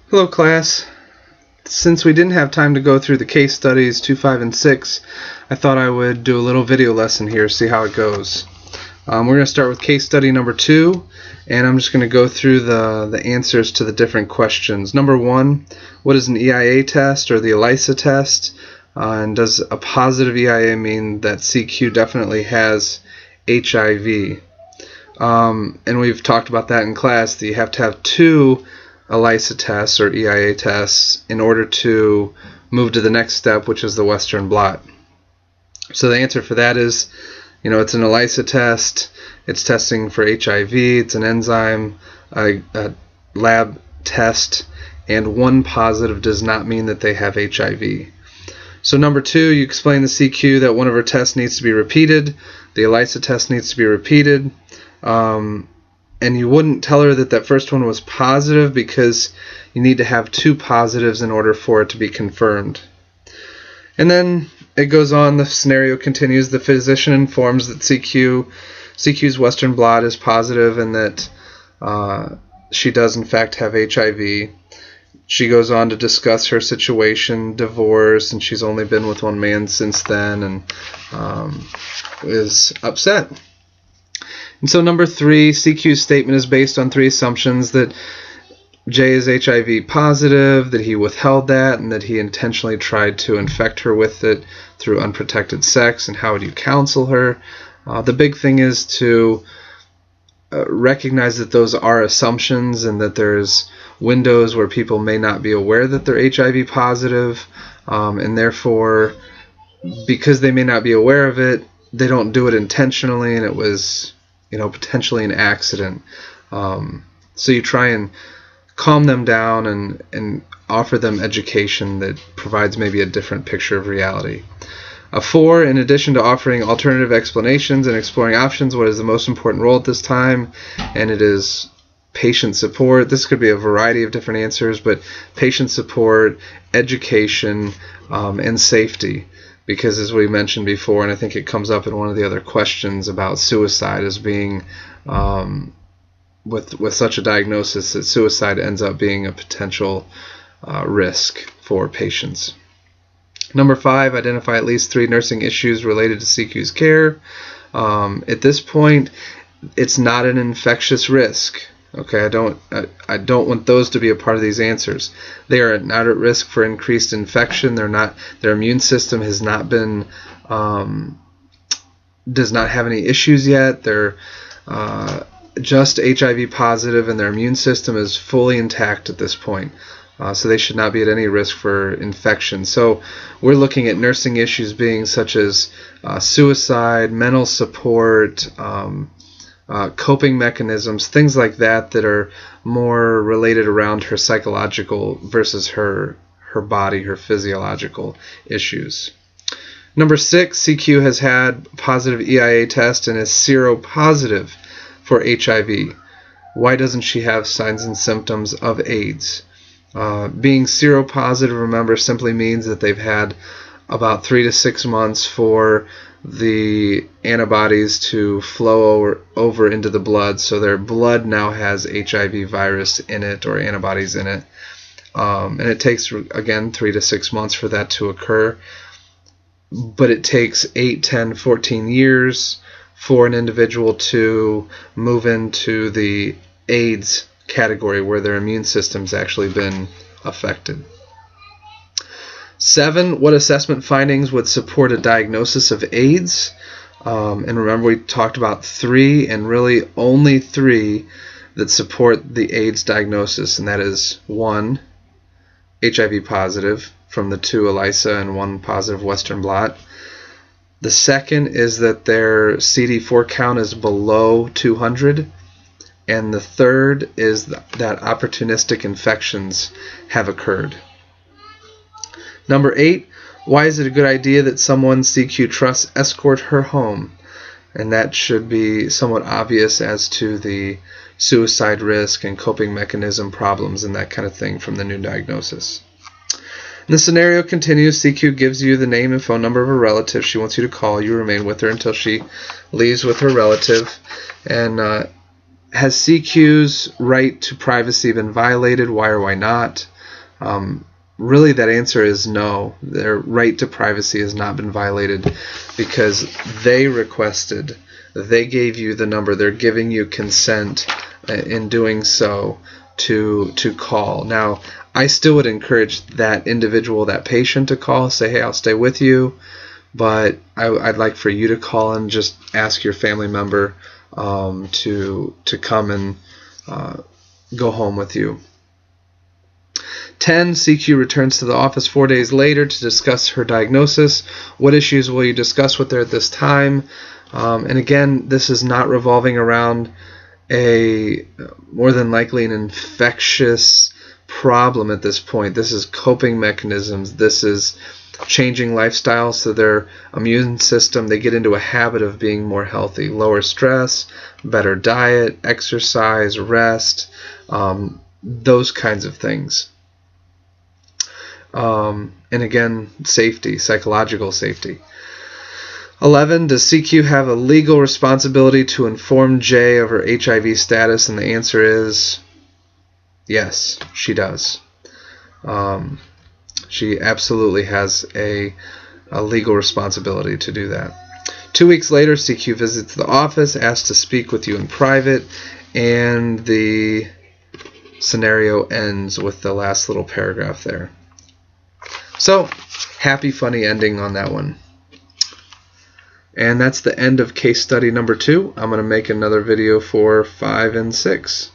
Hello class. Since we didn't have time to go through the case studies 2, 5, and 6, I thought I would do a little video lesson here, see how it goes. We're going to start with case study number 2, and I'm just going to go through the answers to the different questions. Number 1, what is an EIA test or the ELISA test? And does a positive EIA mean that CQ definitely has HIV? And we've talked about that in class, that you have to have 2 ELISA tests or EIA tests in order to move to the next step, which is the Western blot. So the answer for that is, it's an ELISA test, it's testing for HIV, it's an enzyme, a lab test, and 1 positive does not mean that they have HIV. So number 2, you explain the CQ that one of her tests needs to be repeated, the ELISA test needs to be repeated, and you wouldn't tell her that first one was positive because you need to have 2 positives in order for it to be confirmed. And then it goes on, the scenario continues, the physician informs that CQ's Western blot is positive and that she does in fact have HIV. She goes on to discuss her situation, divorce, and she's only been with one man since then, and is upset. And so number 3, CQ's statement is based on 3 assumptions: that J is HIV positive, that he withheld that, and that he intentionally tried to infect her with it through unprotected sex. And how would you counsel her? The big thing is to recognize that those are assumptions and that there's windows where people may not be aware that they're HIV positive, and therefore, because they may not be aware of it, they don't do it intentionally, and it was potentially an accident. So you try and calm them down and offer them education that provides maybe a different picture of reality. 4, in addition to offering alternative explanations and exploring options, what is the most important role at this time? And it is patient support. This could be a variety of different answers, but patient support, education, and safety. Because as we mentioned before, and I think it comes up in one of the other questions about suicide as being, with such a diagnosis, that suicide ends up being a potential risk for patients. Number 5, identify at least 3 nursing issues related to CQ's care. At this point, it's not an infectious risk. Okay, I don't want those to be a part of these answers. They are not at risk for increased infection. Their immune system has not been does not have any issues yet. They're just HIV positive, and their immune system is fully intact at this point. So they should not be at any risk for infection. So we're looking at nursing issues being such as suicide, mental support, coping mechanisms, things like that are more related around her psychological versus her body, her physiological issues. Number 6, CQ has had a positive EIA test and is seropositive for HIV. Why doesn't she have signs and symptoms of AIDS? Being seropositive, remember, simply means that they've had about 3 to 6 months for the antibodies to flow over into the blood, so their blood now has HIV virus in it or antibodies in it, and it takes, again, 3 to 6 months for that to occur, but it takes 8, 10, 14 years for an individual to move into the AIDS category where their immune system's actually been affected. 7, what assessment findings would support a diagnosis of AIDS? And remember, we talked about 3, and really only 3 that support the AIDS diagnosis, and that is 1, HIV positive from the 2 ELISA and 1 positive Western blot. The second is that their CD4 count is below 200. And the third is that opportunistic infections have occurred. Number 8, why is it a good idea that someone CQ trusts escort her home? And that should be somewhat obvious as to the suicide risk and coping mechanism problems and that kind of thing from the new diagnosis. And the scenario continues. CQ gives you the name and phone number of a relative she wants you to call. You remain with her until she leaves with her relative. And has CQ's right to privacy been violated? Why or why not? Really, that answer is no. Their right to privacy has not been violated because they requested, they gave you the number, they're giving you consent in doing so to call. Now, I still would encourage that individual, that patient, to call, say, hey, I'll stay with you, but I'd like for you to call and just ask your family member to come and go home with you. 10. CQ returns to the office 4 days later to discuss her diagnosis. What issues will you discuss with her at this time? And again, this is not revolving around more than likely an infectious problem at this point. This is coping mechanisms. This is changing lifestyles so their immune system, they get into a habit of being more healthy. Lower stress, better diet, exercise, rest, those kinds of things. And again, safety, psychological safety. 11. Does CQ have a legal responsibility to inform J of her HIV status? And the answer is yes, she does. She absolutely has a legal responsibility to do that. 2 weeks later, CQ visits the office, asks to speak with you in private, and the scenario ends with the last little paragraph there. So, happy, funny ending on that one. And that's the end of case study number 2. I'm going to make another video for 5 and 6.